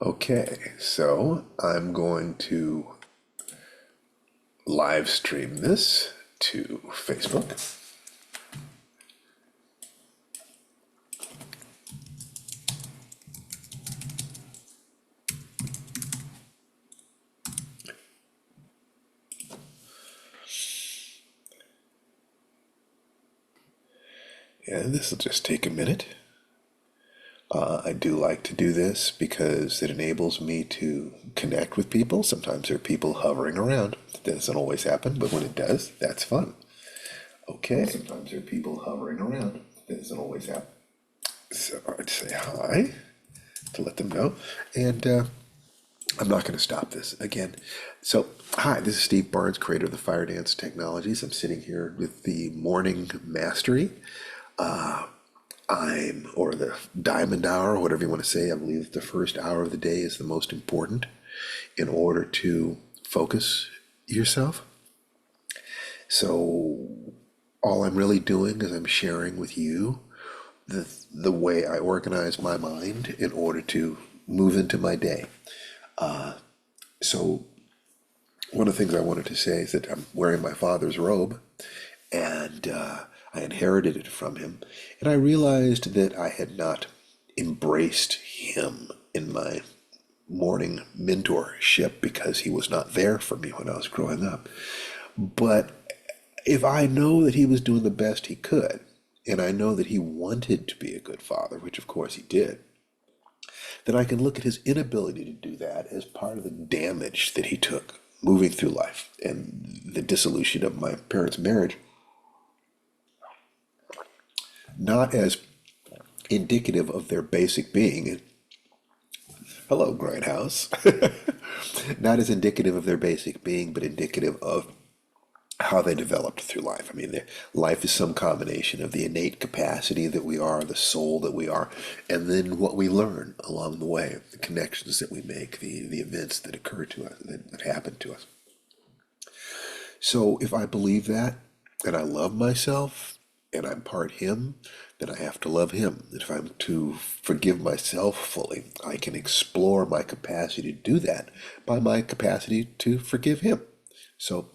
Okay, so I'm going to live stream this to Facebook. And this will just take a minute. I do like to do this because it enables me to connect with people. Sometimes there are people hovering around. It doesn't always happen, but when it does, that's fun. Okay. Sometimes there are people hovering around. It doesn't always happen. So I'd say hi to let them know. And I'm not going to stop this again. So, hi, this is Steve Barnes, creator of the Fire Dance Technologies. I'm sitting here with the Morning Mastery. Or the Diamond Hour, whatever you want to say. I believe the first hour of the day is the most important in order to focus yourself. So, all I'm really doing is I'm sharing with you the way I organize my mind in order to move into my day. So, one of the things I wanted to say is that I'm wearing my father's robe, and I inherited it from him. And I realized that I had not embraced him in my morning mentorship because he was not there for me when I was growing up. But if I know that he was doing the best he could, and I know that he wanted to be a good father, which of course he did, then I can look at his inability to do that as part of the damage that he took moving through life and the dissolution of my parents' marriage, not as indicative of their basic being. Hello, Grindhouse. Not as indicative of their basic being, but indicative of how they developed through life. I mean, life is some combination of the innate capacity that we are, the soul that we are, and then what we learn along the way, the connections that we make, the events that occur to us, that happen to us. So if I believe that, and I love myself, and I'm part him, then I have to love him. If I'm to forgive myself fully, I can explore my capacity to do that by my capacity to forgive him. So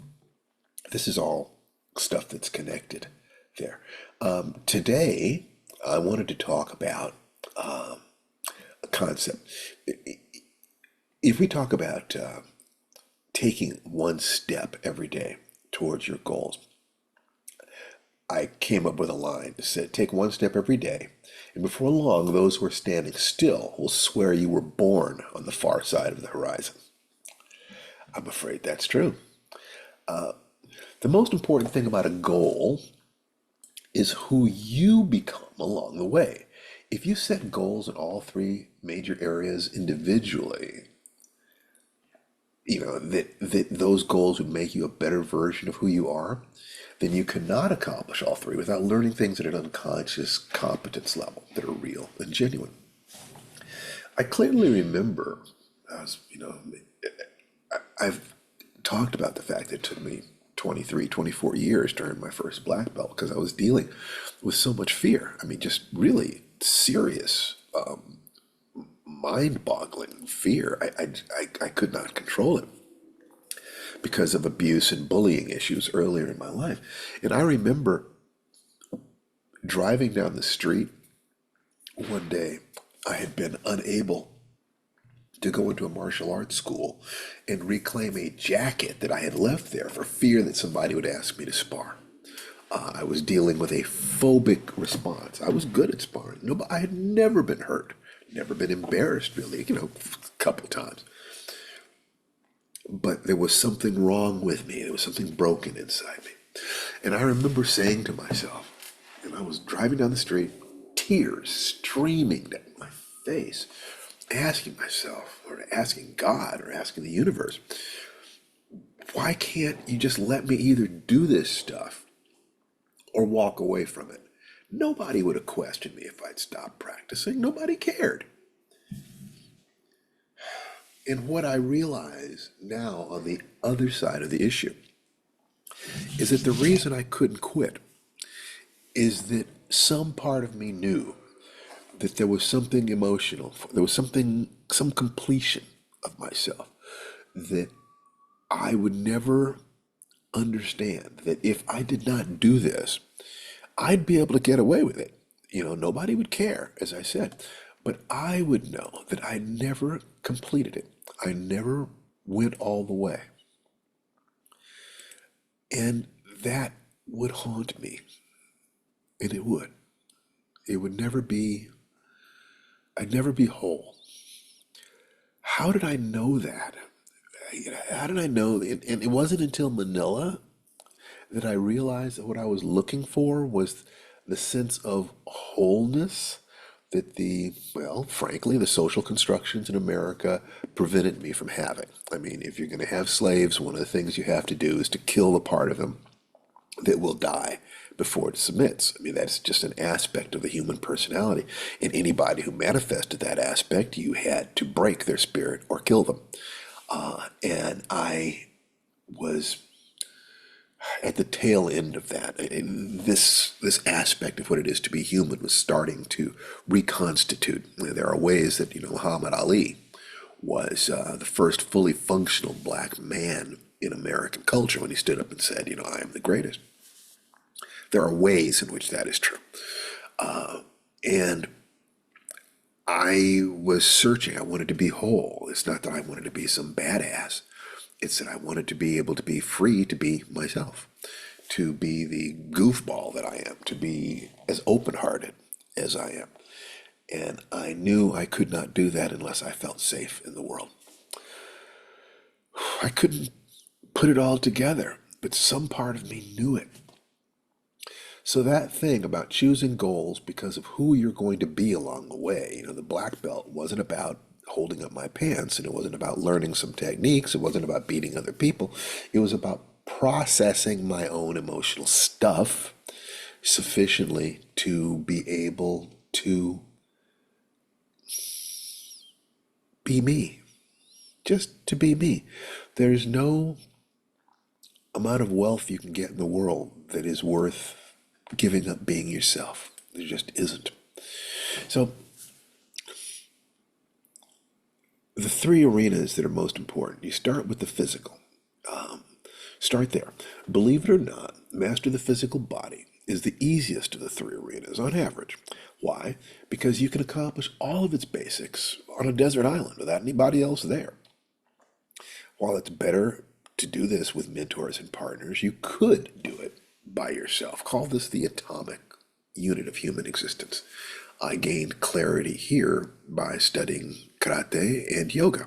this is all stuff that's connected there. Today, I wanted to talk about a concept. If we talk about taking one step every day towards your goals, I came up with a line that said, take one step every day, and before long, those who are standing still will swear you were born on the far side of the horizon. I'm afraid that's true. The most important thing about a goal is who you become along the way. If you set goals in all three major areas individually, that those goals would make you a better version of who you are, then you cannot accomplish all three without learning things at an unconscious competence level that are real and genuine. I clearly remember, I've talked about the fact that it took me 23, 24 years to earn my first black belt because I was dealing with so much fear. I mean, just really serious, mind-boggling fear. I could not control it because of abuse and bullying issues earlier in my life. And I remember driving down the street one day. I had been unable to go into a martial arts school and reclaim a jacket that I had left there for fear that somebody would ask me to spar. I was dealing with a phobic response. I was good at sparring. No, but I had never been hurt, never been embarrassed really, a couple times. But there was something wrong with me. There was something broken inside me. And I remember saying to myself, and I was driving down the street, tears streaming down my face, asking myself, or asking God, or asking the universe, why can't you just let me either do this stuff or walk away from it? Nobody would have questioned me if I'd stopped practicing. Nobody cared. And what I realize now on the other side of the issue is that the reason I couldn't quit is that some part of me knew that there was something emotional, there was something, some completion of myself that I would never understand. That if I did not do this, I'd be able to get away with it. Nobody would care, as I said. But I would know that I never completed it. I never went all the way. And that would haunt me. And it would. It would never be, I'd never be whole. How did I know that? How did I know? And it wasn't until Manila that I realized that what I was looking for was the sense of wholeness that well, frankly, the social constructions in America prevented me from having. I mean, if you're going to have slaves, one of the things you have to do is to kill the part of them that will die before it submits. I mean, that's just an aspect of the human personality. And anybody who manifested that aspect, you had to break their spirit or kill them. And I was at the tail end of that. And this aspect of what it is to be human was starting to reconstitute. There are ways that Muhammad Ali was the first fully functional black man in American culture when he stood up and said, I am the greatest. There are ways in which that is true. And I was searching. I wanted to be whole. It's not that I wanted to be some badass. It's that I wanted to be able to be free to be myself, to be the goofball that I am, to be as open-hearted as I am. And I knew I could not do that unless I felt safe in the world. I couldn't put it all together, but some part of me knew it. So that thing about choosing goals because of who you're going to be along the way, the black belt wasn't about holding up my pants, and it wasn't about learning some techniques. It wasn't about beating other people. It was about processing my own emotional stuff sufficiently to be able to be me, just to be me. There's no amount of wealth you can get in the world that is worth giving up being yourself. There just isn't. So the three arenas that are most important, you start with the physical. Start there. Believe it or not, master the physical body is the easiest of the three arenas on average. Why? Because you can accomplish all of its basics on a desert island without anybody else there. While it's better to do this with mentors and partners, you could do it by yourself. Call this the atomic unit of human existence. I gained clarity here by studying karate and yoga.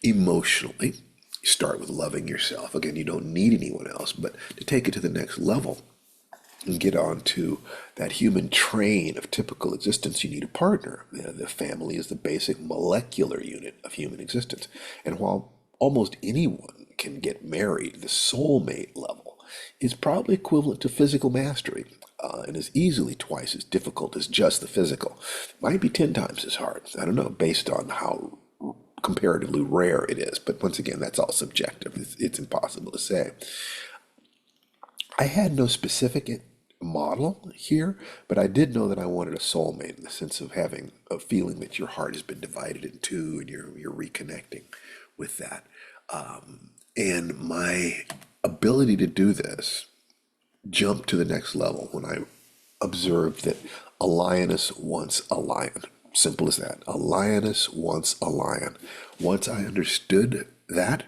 Emotionally, you start with loving yourself. Again, you don't need anyone else, but to take it to the next level and get on to that human train of typical existence, you need a partner. The family is the basic molecular unit of human existence. And while almost anyone can get married, the soulmate level is probably equivalent to physical mastery, and is easily twice as difficult as just the physical. Might be 10 times as hard. I don't know, based on how comparatively rare it is. But once again, that's all subjective. It's impossible to say. I had no specific model here, but I did know that I wanted a soulmate in the sense of having a feeling that your heart has been divided in two and you're reconnecting with that. And my ability to do this jumped to the next level when I observed that a lioness wants a lion. Simple as that. A lioness wants a lion. Once I understood that,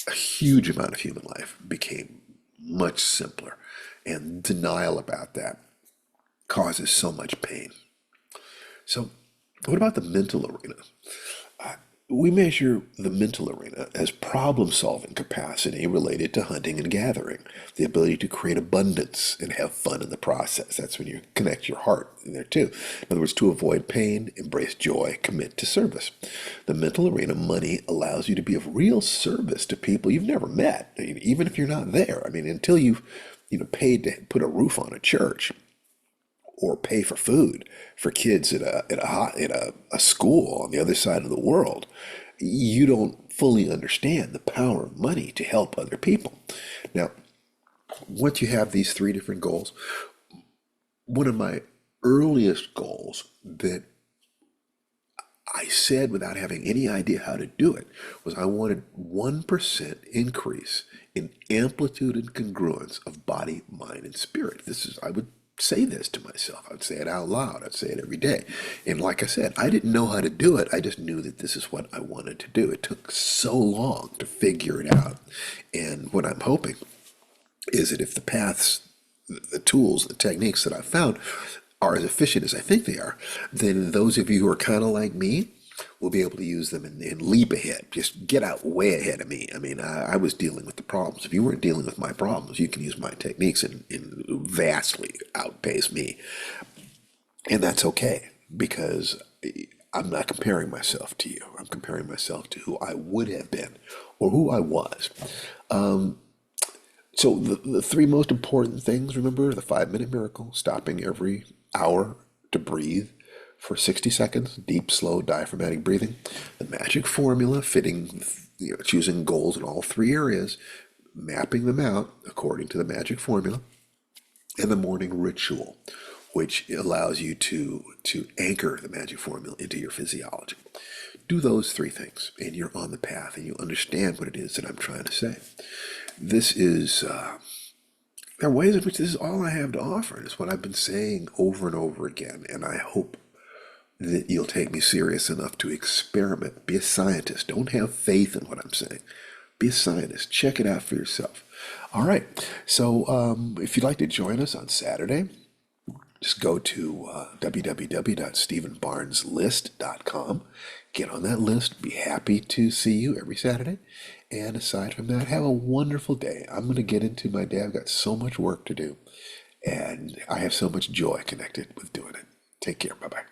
a huge amount of human life became much simpler. And denial about that causes so much pain. So, what about the mental arena? We measure the mental arena as problem solving capacity related to hunting and gathering, the ability to create abundance and have fun in the process. That's when you connect your heart in there too. In other words, to avoid pain, embrace joy, commit to service. The mental arena, money allows you to be of real service to people you've never met, even if you're not there. I mean, until you've paid to put a roof on a church, or pay for food for kids at a school on the other side of the world, you don't fully understand the power of money to help other people. Now, once you have these three different goals, one of my earliest goals that I said without having any idea how to do it was I wanted 1% increase in amplitude and congruence of body, mind, and spirit. I would say this to myself. I would say it out loud. I'd say it every day. And like I said, I didn't know how to do it. I just knew that this is what I wanted to do. It took so long to figure it out. And what I'm hoping is that if the paths, the tools, the techniques that I've found are as efficient as I think they are, then those of you who are kind of like me will be able to use them and leap ahead. Just get out way ahead of me. I mean, I was dealing with the problems. If you weren't dealing with my problems, you can use my techniques and vastly outpace me. And that's okay because I'm not comparing myself to you. I'm comparing myself to who I would have been or who I was. So the three most important things, remember, the 5 minute miracle, stopping every hour to breathe for 60 seconds, deep, slow, diaphragmatic breathing, the magic formula, choosing goals in all three areas, mapping them out according to the magic formula, and the morning ritual, which allows you to anchor the magic formula into your physiology. Do those three things, and you're on the path, and you understand what it is that I'm trying to say. This is, there are ways in which this is all I have to offer. It's what I've been saying over and over again, and I hope that you'll take me serious enough to experiment. Be a scientist. Don't have faith in what I'm saying. Be a scientist. Check it out for yourself. All right. So if you'd like to join us on Saturday, just go to www.stephenbarneslist.com. Get on that list. Be happy to see you every Saturday. And aside from that, have a wonderful day. I'm going to get into my day. I've got so much work to do. And I have so much joy connected with doing it. Take care. Bye bye.